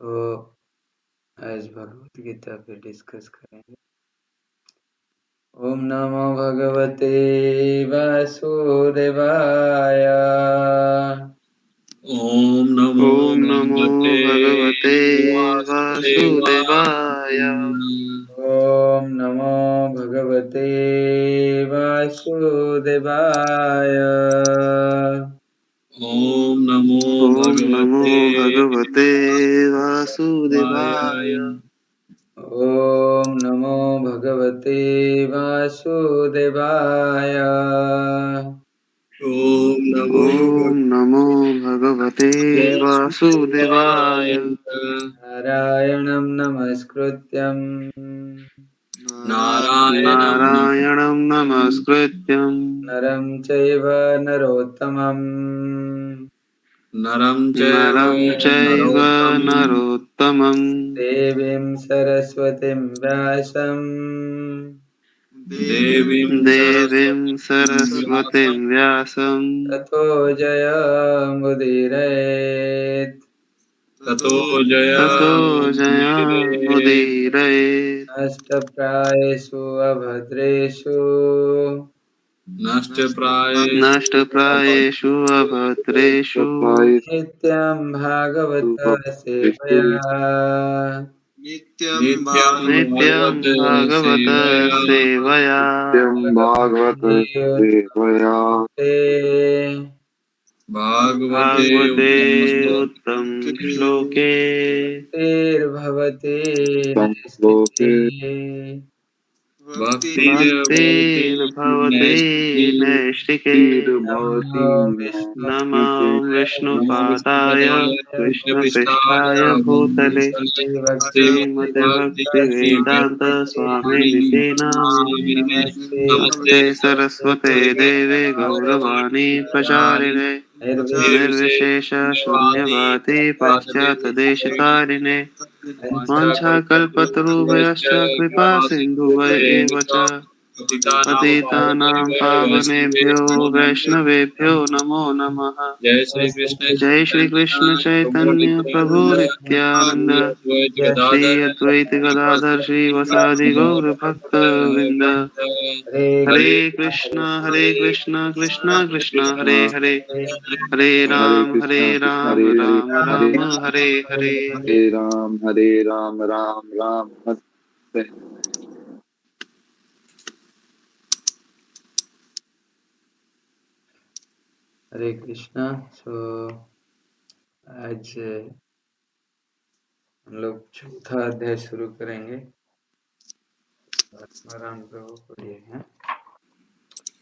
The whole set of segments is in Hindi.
तो आज भगवत गीता पे डिस्कस करेंगे। ओम नमो भगवते वासुदेवाय। ओम नमो भगवते वासुदेवाय। ओम नमो भगवते वासुदेवाय। ओम नमो भगवते वासुदेवाय। ओम नमो भगवते वासुदेवाय। ओम नमो भगवते वासुदेवाय। नारायणं नमस्कृत्यं नारायणं नमस्कृत्यं नरं चैव नरोत्तमं नरं चैव नरोत्तमं देवीं सरस्वतीं व्यासं देवीं सरस्वतीं व्यासं ततो जयमुदीरयेत्। ततो जयामुदीरयेत्। नष्टप्रायेषु अभद्रेषु नष्टप्रायेषु अभद्रेषु नित्यं भागवत सेवया नित्यं नित्यं भागवत सेवया भागवते उत्तम श्लोके भक्तिर्भवति नैष्ठिकी। भक्तिर्भवति नैष्ठिके। नमो नमो विष्णुपादाय कृष्णपृष्ठाय कृष्णपृष्ठाय भूतले भक्ति श्रीमते भक्तिवेदान्त स्वामिनिते नामिने। नमस्ते सरस्वते देवे गौरवाणी प्रचारिणे निर्विशेष शून्यवादी पाश्चात्यदेशतारिणे वाञ्छाकल्पतरुभ्यश्च कृपा सिन्धुभ्य च पतितानां पावनेभ्यो वैष्णवेभ्यो नमो नमः। जय श्री कृष्ण चैतन्य प्रभु नित्यानंद श्री अद्वैत गदाधर श्रीवासादि गौर भक्त वृंद। हरे कृष्ण कृष्ण कृष्ण हरे हरे हरे राम राम राम हरे हरे। हरे राम राम राम हरे। हरे कृष्णा। सो आज हम लोग चौथा अध्याय शुरू करेंगे। राम प्रभु को ये है।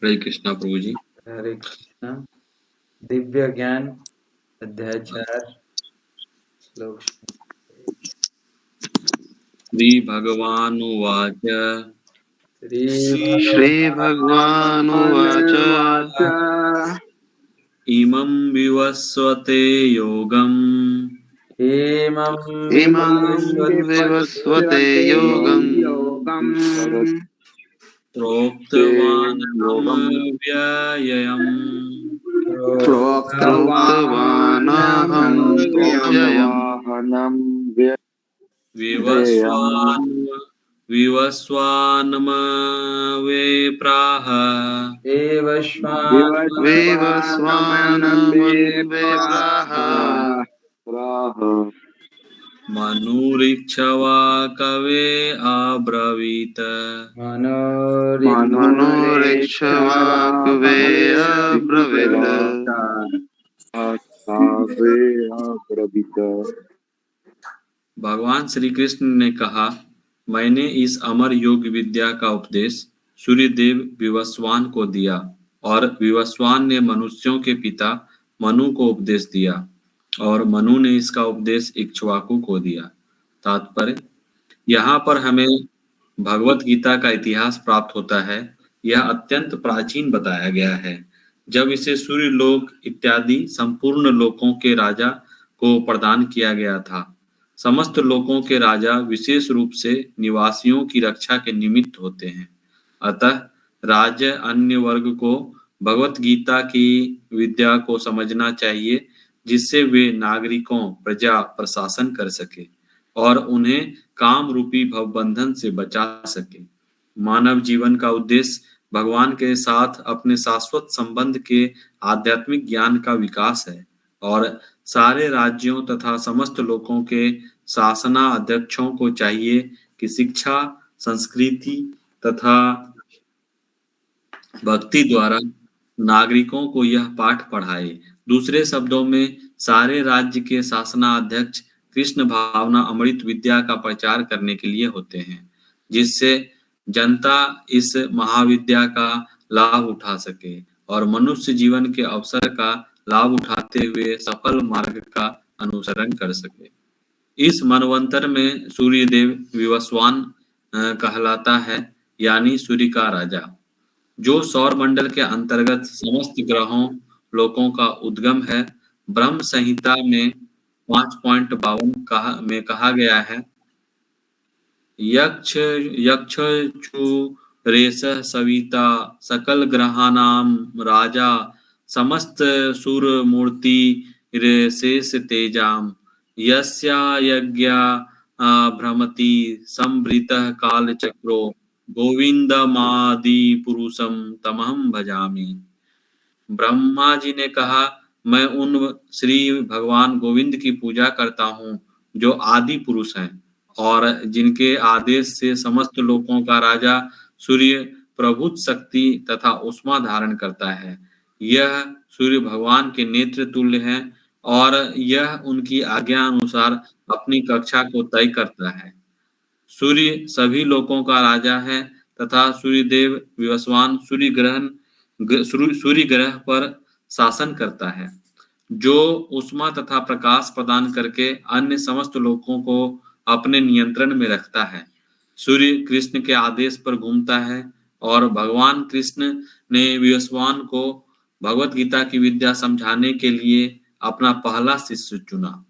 हरे कृष्णा प्रभु जी। हरे कृष्णा। दिव्य ज्ञान अध्याय 4 श्लोक श्री भगवानुवाच श्री भगवानुवाच इमं विवस्वते योगम् इमं विवस्वते योगम् प्रोक्तवानहं व्ययम् प्रोक्तवानहं व्ययम् विवस्वानमवे प्राह विवस्वानमन्वे प्राह मनुरिच्छवा कवे अब्रवीत् मनोरिच्छवाकवे अब्रवीत्। भगवान श्री कृष्ण ने कहा, मैंने इस अमर योग विद्या का उपदेश सूर्यदेव विवस्वान को दिया और विवस्वान ने मनुष्यों के पिता मनु को उपदेश दिया और मनु ने इसका उपदेश इक्ष्वाकु को दिया। तात्पर्य, यहाँ पर हमें भगवत गीता का इतिहास प्राप्त होता है। यह अत्यंत प्राचीन बताया गया है, जब इसे सूर्य लोक इत्यादि संपूर्ण लोकों के राजा को प्रदान किया गया था। समस्त लोकों के राजा विशेष रूप से निवासियों की रक्षा के निमित्त होते हैं। अतः राज्य अन्य वर्ग को भगवत गीता की विद्या को समझना चाहिए जिससे वे नागरिकों प्रजा प्रशासन कर सके और उन्हें काम रूपी भवबंधन से बचा सके। मानव जीवन का उद्देश्य भगवान के साथ अपने शाश्वत संबंध के आध्यात्मिक ज्ञान का विकास है और सारे राज्यों तथा समस्त लोगों के शासना अध्यक्षों को चाहिए कि शिक्षा, संस्कृति तथा भक्ति द्वारा नागरिकों को यह पाठ पढ़ाए। दूसरे शब्दों में सारे राज्य के शासनाध्यक्ष कृष्ण भावना अमृत विद्या का प्रचार करने के लिए होते हैं, जिससे जनता इस महाविद्या का लाभ उठा सके और मनुष्य जीवन के अवसर का लाभ उठाते हुए सफल मार्ग का अनुसरण कर सके। इस मनवंतर में सूर्यदेव विवस्वान कहलाता है, यानी सूर्य का राजा, जो सौर मंडल के अंतर्गत समस्त ग्रहों लोकों का उद्गम है। ब्रह्म संहिता में 5.52 में कहा गया है, यक्ष यक्षु रेस सविता सकल ग्रहानाम राजा समस्त सुर मूर्ति शेष तेजाम यस्या यज्ञा भ्रमति संभृतः काल चक्रो गोविंदमादि पुरुषम तमहम भजामि। ब्रह्मा जी ने कहा, मैं उन श्री भगवान गोविंद की पूजा करता हूँ जो आदि पुरुष हैं और जिनके आदेश से समस्त लोकों का राजा सूर्य प्रभुत शक्ति तथा उष्मा धारण करता है। यह सूर्य भगवान के नेत्र तुल्य है और यह उनकी आज्ञा अनुसार अपनी कक्षा को तय करता है। सूर्य सभी लोकों का राजा है तथा सूर्यदेव विवस्वान सूर्य ग्रह पर शासन करता है, जो उष्मा तथा प्रकाश प्रदान करके अन्य समस्त लोकों को अपने नियंत्रण में रखता है। सूर्य कृष्ण के आदेश पर घूमता है और भगवान कृष्ण ने विवस्वान को भगवत गीता की विद्या समझाने के लिए अपना पहला शिष्य चुना।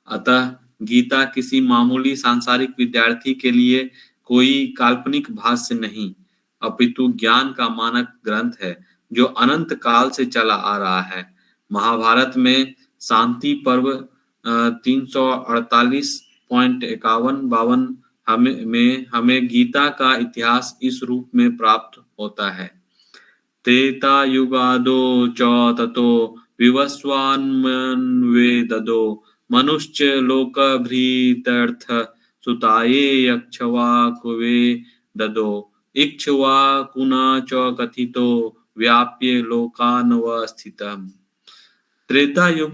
अतः गीता किसी मामूली सांसारिक विद्यार्थी के लिए कोई काल्पनिक भाष्य नहीं, अपितु ज्ञान का मानक ग्रंथ है जो अनंत काल से चला आ रहा है। महाभारत में शांति पर्व 348.51-52 हमें गीता का इतिहास इस रूप में प्राप्त होता है। त्रेता युगादो च ततो विवस्वान्वेददो मनुष्च लोकभृत्यर्थ सुताये यक्षवाकुवे ददो इक्ष्वाकुना च कथितो व्याप्य लोकानवस्थितम्। त्रेता युग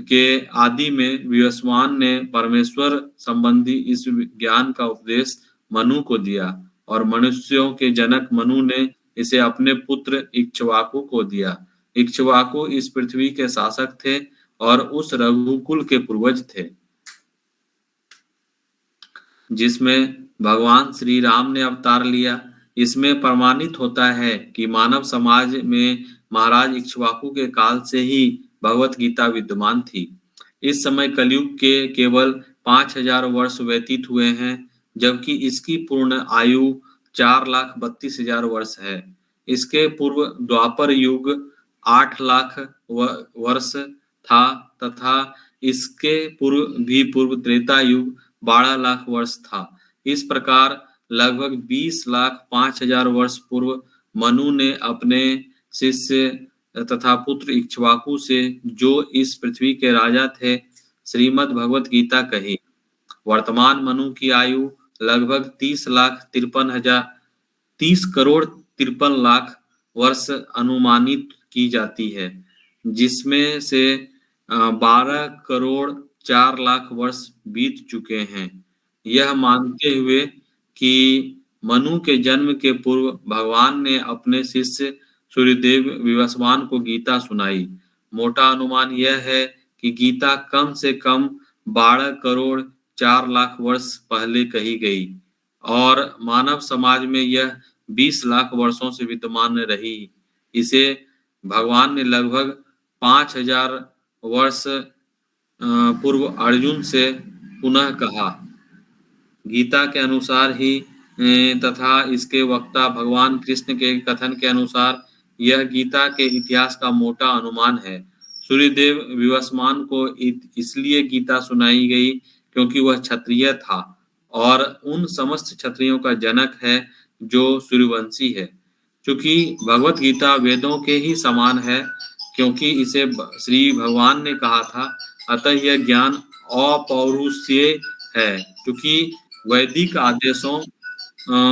के आदि में विवस्वान ने परमेश्वर संबंधी इस ज्ञान का उपदेश मनु को दिया और मनुष्यों के जनक मनु ने इसे अपने पुत्र इक्ष्वाकु को दिया। इक्ष्वाकु इस पृथ्वी के शासक थे और उस रघुकुल के पूर्वज थे जिसमें भगवान श्री राम ने अवतार लिया। इसमें प्रमाणित होता है कि मानव समाज में महाराज इक्ष्वाकु के काल से ही भगवत गीता विद्यमान थी। इस समय कलयुग के केवल 5000 वर्ष व्यतीत हुए हैं, जबकि इसकी पूर्ण आयु 4,32,000 वर्ष है। इसके पूर्व द्वापर युग 8 लाख वर्ष था तथा इसके पूर्व त्रेता युग 12 लाख वर्ष था। इस प्रकार लगभग 20,05,000 वर्ष पूर्व मनु ने अपने शिष्य तथा पुत्र इक्ष्वाकु से, जो इस पृथ्वी के राजा थे, श्रीमद् भगवत गीता कही। वर्तमान मनु की आयु लगभग 30 करोड़ 53 लाख वर्ष अनुमानित की जाती है, जिसमें से 12 करोड़ 4 लाख वर्ष बीत चुके हैं। यह मानते हुए कि मनु के जन्म के पूर्व भगवान ने अपने शिष्य सूर्यदेव विवस्वान को गीता सुनाई। मोटा अनुमान यह है कि गीता कम से कम 12 करोड़ 4 लाख वर्ष पहले कही गई और मानव समाज में यह 20 लाख वर्षों से विद्यमान रही। इसे भगवान ने लगभग 5000 वर्ष पूर्व अर्जुन से पुनः कहा। गीता के अनुसार ही तथा इसके वक्ता भगवान कृष्ण के कथन के अनुसार यह गीता के इतिहास का मोटा अनुमान है। सूर्यदेव विवस्वान को इसलिए गीता सुनाई गई क्योंकि वह क्षत्रिय था और उन समस्त क्षत्रियों का जनक है जो सूर्यवंशी है। क्योंकि भगवत गीता वेदों के ही समान है, क्योंकि इसे श्री भगवान ने कहा था, अतः यह ज्ञान अपौरुषीय है। क्योंकि वैदिक आदेशों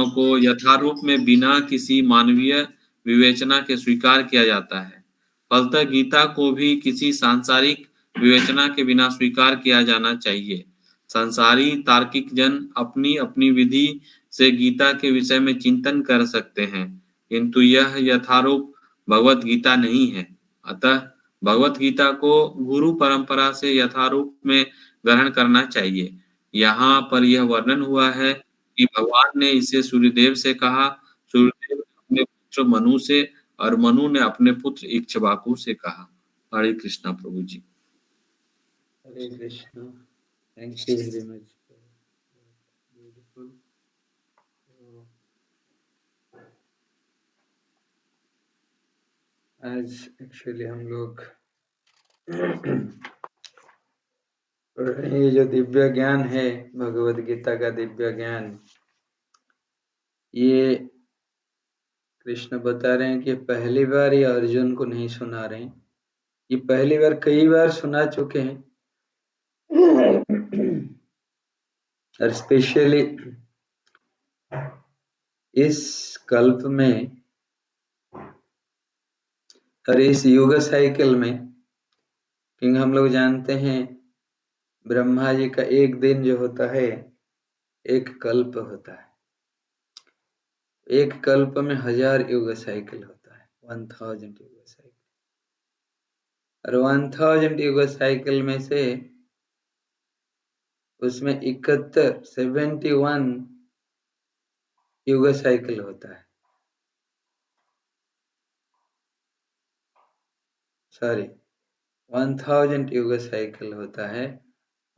को यथारूप में बिना किसी मानवीय विवेचना के स्वीकार किया जाता है। फलतः गीता को भी किसी सांसारिक विवेचना के बिना स्वीकार किया जाना चाहिए। संसारी तार्किक जन अपनी अपनी विधि से गीता के विषय में चिंतन कर सकते हैं, किंतु यह यथारूप भगवत गीता नहीं है। अतः भगवत गीता को गुरु परंपरा से यथारूप में ग्रहण करना चाहिए। यहाँ पर यह वर्णन हुआ है कि भगवान ने इसे सूर्यदेव से कहा, सूर्यदेव ने अपने पुत्र मनु से और मनु ने अपने पुत्र इक्ष्वाकु से कहा। हरे कृष्णा प्रभु ji. Hare Krishna. Thank you very much. Beautiful. आज एक्चुअली हम लोग ये जो दिव्य ज्ञान है, भगवद गीता का दिव्य ज्ञान, ये कृष्ण बता रहे हैं कि पहली बार ये अर्जुन को नहीं सुना रहे हैं, ये पहली बार कई बार सुना चुके हैं। और स्पेशली इस कल्प में और इस युग साइकिल में, क्योंकि हम लोग जानते हैं ब्रह्मा जी का एक दिन जो होता है एक कल्प होता है। एक कल्प में 1000 युग साइकिल होता है, 1000 युग साइकिल। और 1000 युग साइकिल में से उसमें 71 युग साइकिल होता है। सॉरी, 1000 युग साइकिल होता है।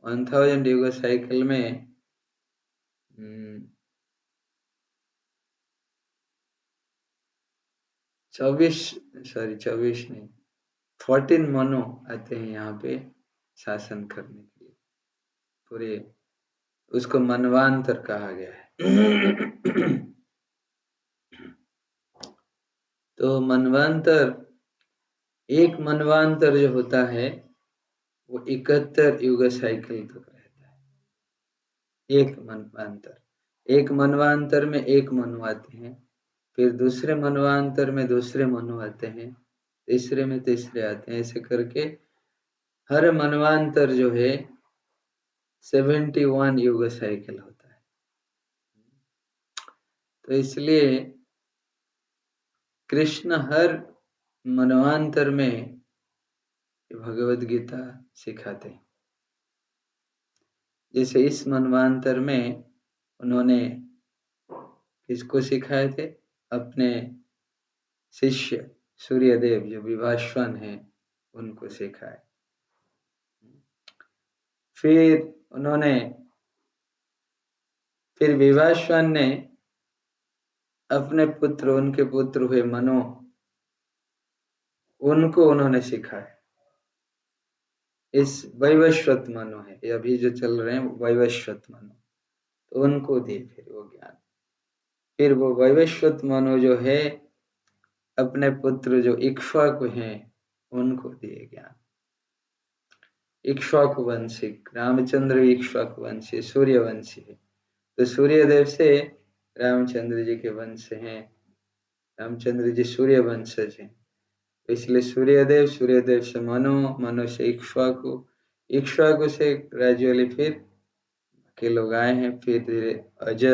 1000 युग साइकिल में 24 नहीं, 14 मनु आते हैं यहाँ पे शासन करने के लिए। पूरे उसको मनवांतर कहा गया है। तो मनवांतर, एक मनवांतर जो होता है वो 71 युग साइकिल तक रहता है। एक मनवांतर में एक मनु आते हैं, फिर दूसरे मनवांतर में दूसरे मनु आते हैं, तीसरे में तीसरे आते हैं। ऐसे करके हर मनवांतर जो है 71 युग साइकिल होता है। तो इसलिए कृष्ण हर मनवांतर में भगवद गीता सिखाते हैं। जैसे इस मनवांतर में उन्होंने किसको सिखाए थे? अपने शिष्य सूर्यदेव जो विभास्वन है उनको सिखाए। फिर विभास्वन ने अपने पुत्र, उनके पुत्र हुए मनु, उनको उन्होंने सिखाया। इस वैवस्वत मनु है, ये अभी जो चल रहे हैं वैवस्वत मनु, तो उनको दिए फिर वो ज्ञान। फिर वो वैवस्वत मनु जो है अपने पुत्र जो इक्ष्वाकु हैं उनको दिए ज्ञान। इक्ष्वाकु वंशी, रामचंद्र इक्ष्वाकु वंशी, सूर्यवंशी है। तो सूर्यदेव से रामचंद्र जी के वंश हैं, रामचंद्र जी सूर्य वंशज हैं। इसलिए सूर्यदेव से मनु से इक्ष्वाकु, इक्ष्वाकु से ग्रेजुअली फिर के लोग आए हैं। फिर धीरे अज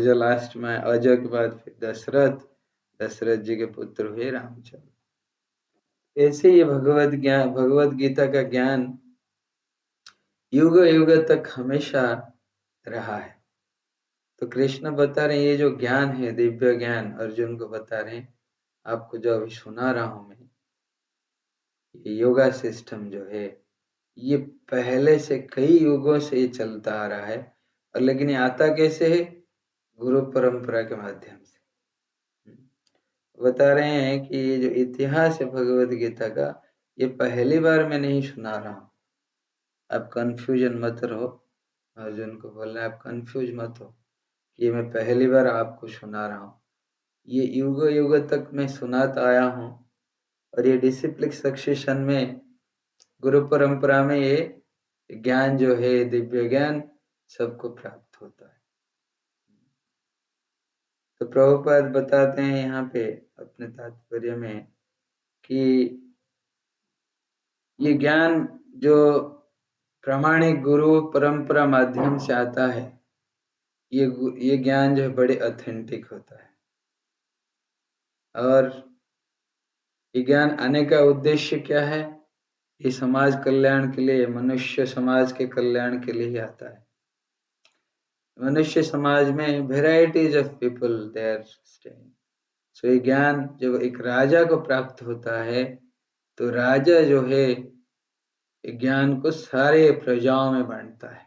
लास्ट में, अज के बाद फिर दशरथ जी के पुत्र हुए रामचंद्र। ऐसे ये भगवद गीता का ज्ञान युग युग तक हमेशा रहा है। तो कृष्ण बता रहे हैं ये जो ज्ञान है, दिव्य ज्ञान, अर्जुन को बता रहे हैं, आपको जो अभी सुना रहा हूं मैं, ये योगा सिस्टम जो है ये पहले से कई युगों से ये चलता आ रहा है। और लेकिन ये आता कैसे है? गुरु परंपरा के माध्यम से। बता रहे हैं कि ये जो इतिहास है भगवद गीता का, ये पहली बार मैं नहीं सुना रहा हूँ, आप कंफ्यूजन मत रहो। अर्जुन को बोलना है आप कंफ्यूज मत हो, ये मैं पहली बार आपको सुना रहा हूँ, ये युग युग तक मैं सुनाता आया हूँ, और ये डिसिप्लिन सक्सेशन में गुरु परंपरा में ये ज्ञान जो है दिव्य ज्ञान सबको प्राप्त होता है। तो प्रभुपाद बताते हैं यहाँ पे अपने तात्पर्य में कि ये ज्ञान जो प्रामाणिक गुरु परंपरा माध्यम से आता है, ये ज्ञान जो है बड़े ऑथेंटिक होता है, और ये ज्ञान आने का उद्देश्य क्या है? ये समाज कल्याण के लिए, मनुष्य समाज के कल्याण के लिए ही आता है। मनुष्य समाज में varieties of people they are staying, so ये ज्ञान जब एक राजा को प्राप्त होता है तो राजा जो है ज्ञान को सारे प्रजाओं में बांटता है,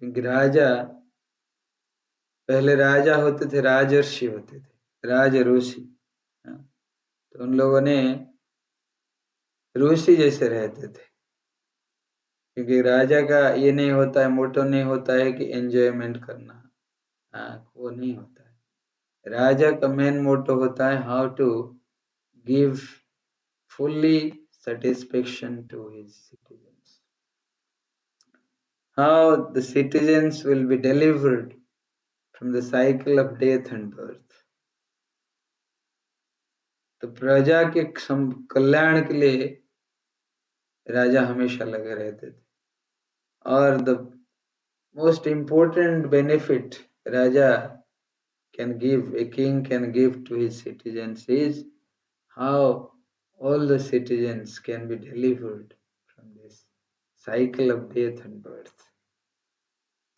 क्योंकि राजा पहले राजा होते थे, राजर्षि होते थे, राज ऋषि, तो उन लोगों ने ऋषि जैसे रहते थे, क्योंकि राजा का ये नहीं होता है, मोटो नहीं होता है कि एंजॉयमेंट करना, वो नहीं होता है। राजा का मेन मोटो होता है how to give fully satisfaction to his citizens, how the citizens will be delivered from the cycle of death and birth। तो प्रजा के कल्याण के लिए राजा हमेशा लगे रहते थे, और the most important benefit Raja can give, a king can give to his citizens is how all the citizens can be delivered from this cycle of death and birth।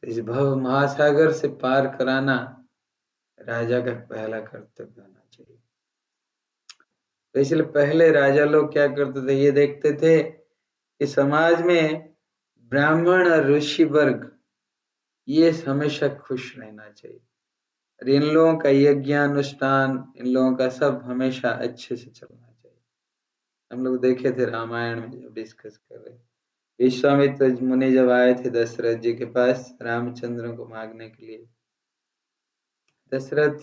इस भव महासागर से पार कराना राजा का पहला कर्तव्य होना चाहिए। तो इसलिए पहले राजा लोग क्या करते थे, ये देखते थे कि समाज में ब्राह्मण और ऋषि वर्ग ये हमेशा खुश रहना चाहिए, और इन लोगों का यज्ञ अनुष्ठान, इन लोगों का सब हमेशा अच्छे से चलना चाहिए। हम लोग देखे थे रामायण में जब डिस्कस कर रहे, विश्वामित्र मुनि जब आए थे दशरथ जी के पास रामचंद्र को मांगने के लिए, दशरथ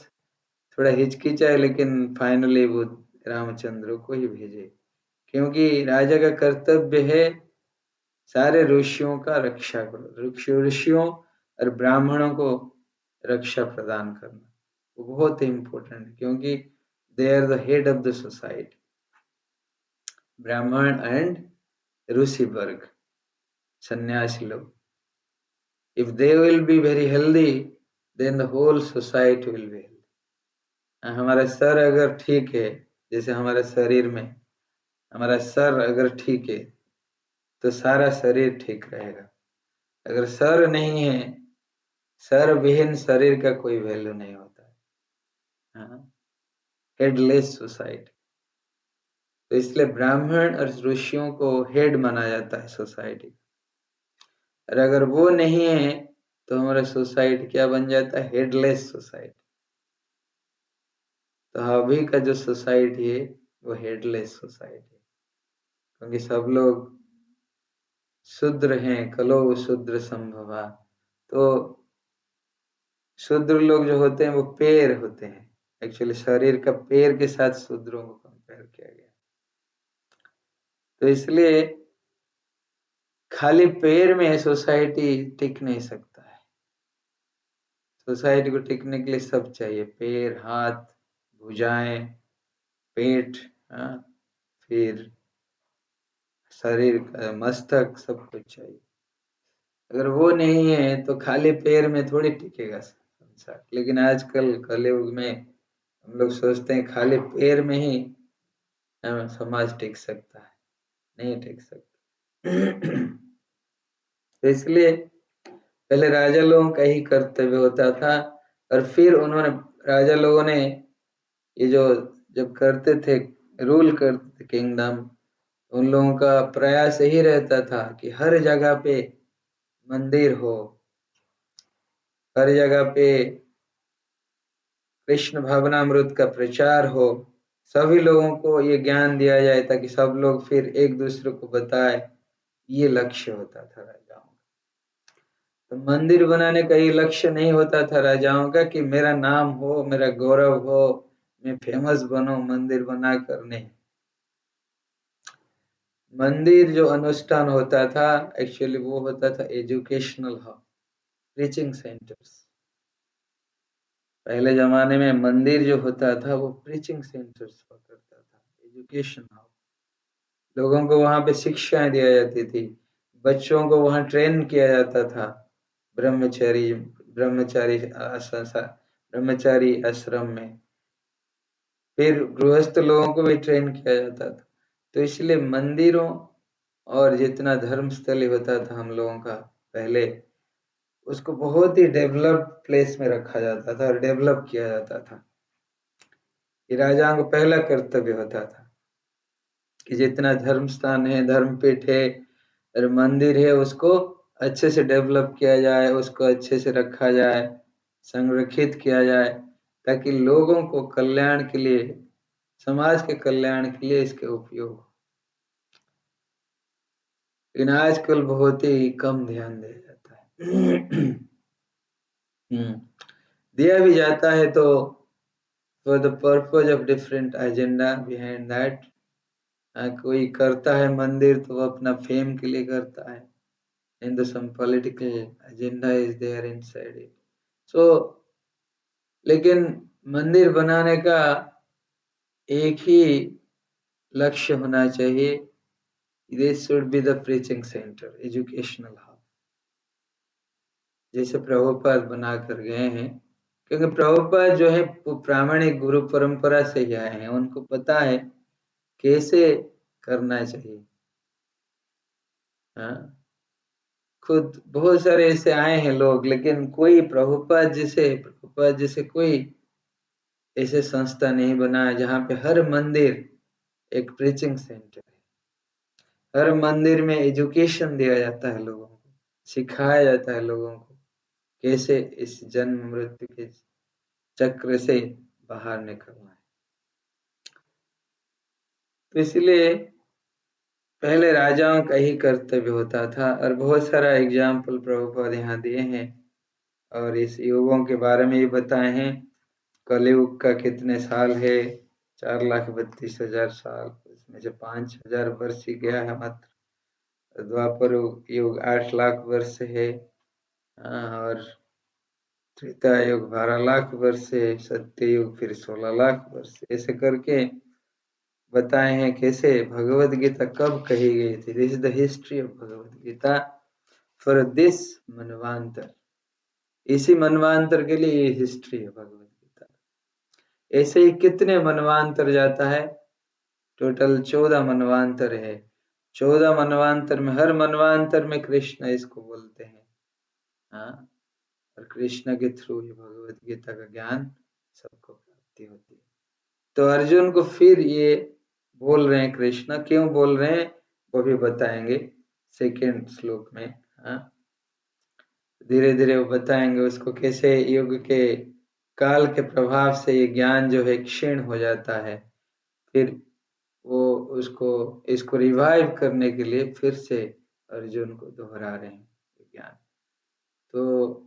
थोड़ा हिचकिचाए, लेकिन फाइनली वो रामचंद्र को ही भेजे, क्योंकि राजा का कर्तव्य है सारे ऋषियों का रक्षा करो, ऋषियों और ब्राह्मणों को रक्षा प्रदान करना, वो बहुत ही इम्पोर्टेंट है, क्योंकि they are the head of the society, Brahmin and rishi वर्ग, सन्यासी लोग। If they will be very healthy then the whole society will be healthy. हमारा सर अगर ठीक है, जैसे हमारे शरीर में हमारा सर अगर ठीक है तो सारा शरीर ठीक रहेगा। अगर सर नहीं है, सर विहीन शरीर का कोई वैल्यू नहीं होता है, हेडलेस सोसाइटी। तो इसलिए ब्राह्मण और ऋषियों को हेड माना जाता है सोसाइटी, और अगर वो नहीं है तो हमारा सोसाइटी क्या बन जाता है, हेडलेस सोसाइटी। तो अभी का जो सोसाइटी है वो हेडलेस सोसाइटी है, क्योंकि सब लोग शूद्र हैं, कलो शूद्र संभवा। तो शूद्र लोग जो होते हैं वो पैर होते हैं, एक्चुअली शरीर का पैर के साथ शूद्रों को कंपेयर किया गया। तो इसलिए खाली पैर में सोसाइटी टिक नहीं सकता है, सोसाइटी को टिकने के लिए सब चाहिए, पैर, हाथ, भुजाएं, पेट, फिर शरीर का मस्तक, सब कुछ चाहिए। अगर वो नहीं है तो खाली पैर में थोड़ी टिकेगा संसार। लेकिन आजकल कलयुग में हम लोग सोचते हैं खाली पैर में ही समाज टिक सकता है, नहीं टिक सकता। तो इसलिए पहले राजा लोगों का ही कर्तव्य होता था, और फिर उन्होंने राजा लोगों ने ये जो जब करते थे, रूल करते थे किंगडम, उन लोगों का प्रयास यही रहता था कि हर जगह पे मंदिर हो, हर जगह पे कृष्ण भावनामृत का प्रचार हो, सभी लोगों को ये ज्ञान दिया जाए ताकि सब लोग फिर एक दूसरे को बताए, ये लक्ष्य होता था राजाओं का। तो मंदिर बनाने का ये लक्ष्य नहीं होता था राजाओं का कि मेरा नाम हो, मेरा गौरव हो, मैं फेमस बनूं मंदिर बनाकर, नहीं। मंदिर जो अनुष्ठान होता था एक्चुअली वो होता था एजुकेशनल हब, प्रीचिंग सेंटर्स। पहले जमाने में मंदिर जो होता था वो प्रीचिंग सेंटर्स हुआ करता था, एजुकेशन हब। लोगों को वहां पे शिक्षाएं दिया जाती थी, बच्चों को वहां ट्रेन किया जाता था, ब्रह्मचारी ब्रह्मचारी ब्रह्मचारी आश्रम में। फिर गृहस्थ लोगों को भी ट्रेन किया जाता था। तो इसलिए मंदिरों और जितना धर्म स्थल होता था हम लोगों का पहले, उसको बहुत ही डेवलप्ड प्लेस में रखा जाता था और डेवलप किया जाता था। ये राजाओं का पहला कर्तव्य होता था कि जितना धर्म स्थान है, धर्मपीठ है और मंदिर है, उसको अच्छे से डेवलप किया जाए, उसको अच्छे से रखा जाए, संरक्षित किया जाए, ताकि लोगों को कल्याण के लिए, समाज के कल्याण के लिए इसके उपयोग हो। लेकिन आजकल बहुत ही कम ध्यान दिया जाता है। दिया भी जाता है तो for the purpose of different agenda behind that. कोई करता है मंदिर तो वो अपना फेम के लिए करता है, and some political agenda is there inside it. So, लेकिन मंदिर बनाने का एक ही लक्ष्य होना चाहिए, this should be the preaching center, educational hub, जैसे प्रभुपाद बना कर गए हैं। क्योंकि प्रभुपाद जो है वो प्रामाणिक गुरु परंपरा से ही आए हैं, उनको पता है कैसे करना चाहिए। हाँ, खुद बहुत सारे ऐसे आए हैं लोग, लेकिन कोई प्रभुपाद जैसे कोई ऐसे संस्था नहीं बना है जहाँ पे हर मंदिर एक प्रीचिंग सेंटर है। हर मंदिर में एजुकेशन दिया जाता है, लोगों को सिखाया जाता है लोगों को कैसे इस जन्म मृत्यु के चक्र से बाहर निकलना है। तो इसलिए पहले राजाओं का ही कर्तव्य होता था, और बहुत सारा एग्जाम्पल प्रभुपाद यहाँ दिए हैं और इस युगों के बारे में भी बताए हैं। कलयुग का कितने साल है, 4,32,000 साल, उसमें से 5,000 वर्ष ही गया है मात्र। द्वापर युग 8 लाख वर्ष है, और त्रेता युग 12 लाख वर्ष है, सत्य युग फिर 16 लाख वर्ष, ऐसे करके बताए हैं कैसे भगवत गीता कब कही गई थी। This is the history of Bhagavad Gita for this manvantara. इसी मनवांतर के लिए ये हिस्ट्री है भगवत गीता। ऐसे ही कितने मनवांतर जाता है, टोटल 14 मनवांतर है। 14 मनवांतर में हर मनवांतर में कृष्ण इसको बोलते हैं। हाँ, और कृष्ण के थ्रू ही भगवत गीता का ज्ञान सबको प्राप्ति होती है। तो अर्जुन को फिर ये बोल रहे हैं, कृष्ण क्यों बोल रहे हैं वो भी बताएंगे सेकेंड श्लोक में। हाँ, धीरे धीरे वो बताएंगे उसको कैसे युग के काल के प्रभाव से ये ज्ञान जो है क्षीण हो जाता है, फिर वो इसको रिवाइव करने के लिए फिर से अर्जुन को दोहरा रहे हैं ज्ञान। तो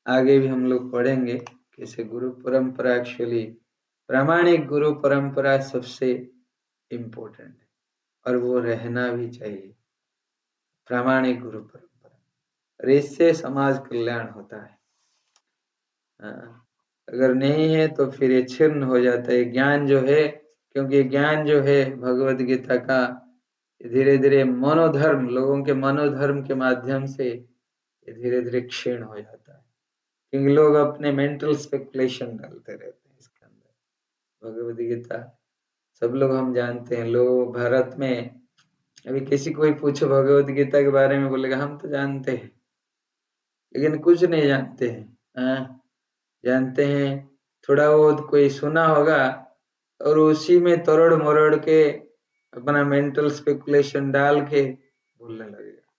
आगे भी हम लोग पढ़ेंगे कैसे गुरु परंपरा, एक्चुअली प्रामाणिक गुरु परंपरा सबसे इम्पोर्टेंट है और वो रहना भी चाहिए, प्रामाणिक गुरु परंपरा, और इससे समाज कल्याण होता है। अगर नहीं है तो फिर ये छिन्न हो जाता है ज्ञान जो है, क्योंकि ज्ञान जो है भगवत गीता का धीरे धीरे मनोधर्म, लोगों के मनोधर्म के माध्यम से धीरे धीरे क्षीण हो जाता है, क्योंकि लोग अपने मेंटल स्पेकुलेशन डालते रहते हैं इसके अंदर। भगवत गीता सब लोग हम जानते हैं, लोग भारत में अभी किसी को भी पूछो भगवत गीता के बारे में बोलेगा हम तो जानते हैं, लेकिन कुछ नहीं जानते हैं। जानते हैं थोड़ा बहुत, कोई सुना होगा और उसी में तोड़ मरोड़ के अपना मेंटल स्पेकुलेशन डाल के बोलने लगेगा।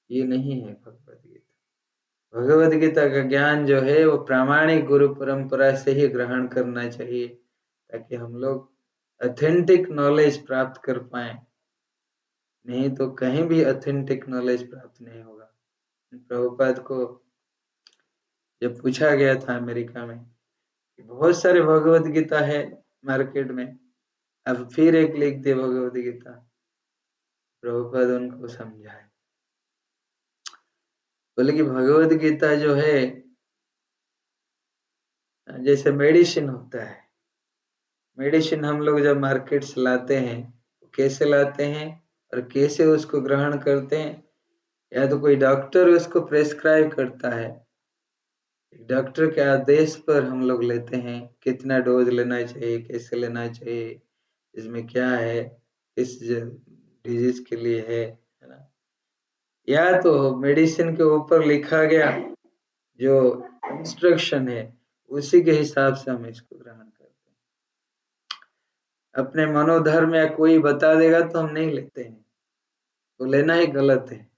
ये नहीं है भगवत गीता। भगवत गीता का ज्ञान जो है वो प्रामाणिक गुरु परंपरा से ही ग्रहण करना चाहिए, ताकि हम लोग ऑथेंटिक नॉलेज प्राप्त कर पाए, नहीं तो कहीं भी ऑथेंटिक नॉलेज प्राप्त नहीं होगा। प्रभुपाद को जब पूछा गया था अमेरिका में कि बहुत सारे भगवत गीता है मार्केट में, अब फिर एक लिख दे भगवत गीता, प्रभुपाद उनको समझाए, बोले कि भगवत गीता जो है जैसे मेडिसिन होता है, मेडिसिन हम लोग जब मार्केट से लाते हैं कैसे लाते हैं और कैसे उसको ग्रहण करते हैं, या तो कोई डॉक्टर उसको प्रेस्क्राइब करता है, डॉक्टर के आदेश पर हम लोग लेते हैं, कितना डोज लेना चाहिए, कैसे लेना चाहिए, इसमें क्या है, किस डिजीज के लिए है ना। या तो मेडिसिन के ऊपर लिखा गया जो इंस्ट्रक्शन है उसी के हिसाब से हम इसको ग्रहण करते हैं। अपने मनोधर्म या कोई बता देगा तो हम नहीं लेते हैं, तो लेना ही गलत है।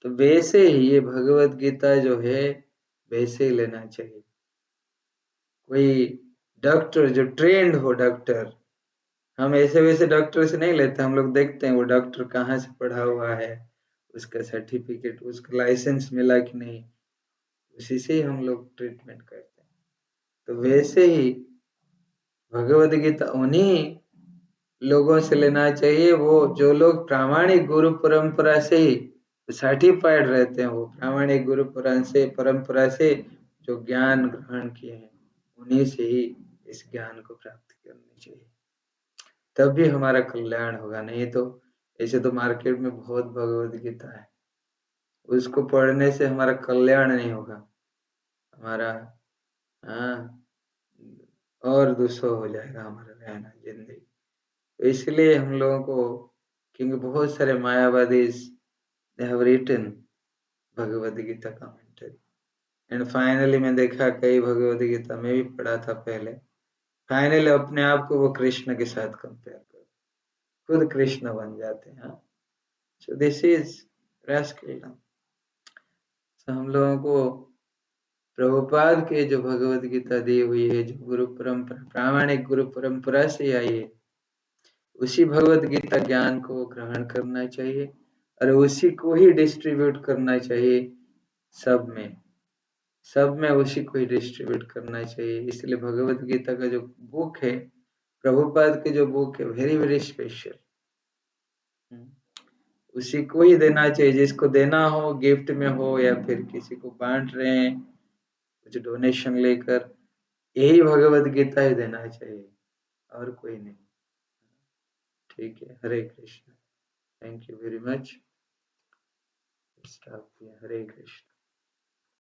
तो वैसे ही ये भगवत गीता जो है वैसे ही लेना चाहिए। कोई डॉक्टर जो ट्रेंड हो, डॉक्टर, हम ऐसे वैसे डॉक्टर से नहीं लेते, हम लोग देखते हैं वो डॉक्टर कहाँ से पढ़ा हुआ है, उसका सर्टिफिकेट, उसका लाइसेंस मिला कि नहीं, उसी से ही हम लोग ट्रीटमेंट करते हैं। तो वैसे ही भगवत गीता उन्हीं लोगों से लेना चाहिए वो जो लोग प्रामाणिक गुरु परंपरा से ही सर्टिफाइड रहते हैं, वो प्रामाणिक गुरु परंपरा से जो ज्ञान ग्रहण किए हैं उन्हीं से ही इस ज्ञान को प्राप्त करनी चाहिए, तब भी हमारा कल्याण होगा। नहीं तो ऐसे तो मार्केट में बहुत भगवत गीता है, उसको पढ़ने से हमारा कल्याण नहीं होगा, हमारा और दुस्सह हो जाएगा हमारा रहना जिंदगी। तो इसलिए हम लोगों को, क्योंकि बहुत सारे Mayavadi they have written Bhagavad Gita commentary, and finally मैं देखा कई भगवद गीता में भी पढ़ा था पहले, फाइनली अपने आप को वो कृष्ण के साथ कंपेयर कर, खुद कृष्ण बन जाते हैं। So this is rascal. हम लोगों को प्रभुपाद के जो भगवत गीता दी हुई है, जो गुरु परंपरा, प्रामाणिक गुरु परंपरा से आई है, उसी भगवत गीता ज्ञान को ग्रहण करना चाहिए और उसी को ही डिस्ट्रीब्यूट करना चाहिए, सब में उसी को ही डिस्ट्रीब्यूट करना चाहिए। इसलिए भगवत गीता का जो बुक है, प्रभुपाद के जो बुक है, वेरी वेरी स्पेशल, उसी को ही देना चाहिए, जिसको देना हो गिफ्ट में हो या फिर किसी को बांट रहे हैं कुछ डोनेशन लेकर, यही भगवत गीता ही देना चाहिए और कोई नहीं। ठीक है, Hare Krishna, thank you very much. Hare Krishna.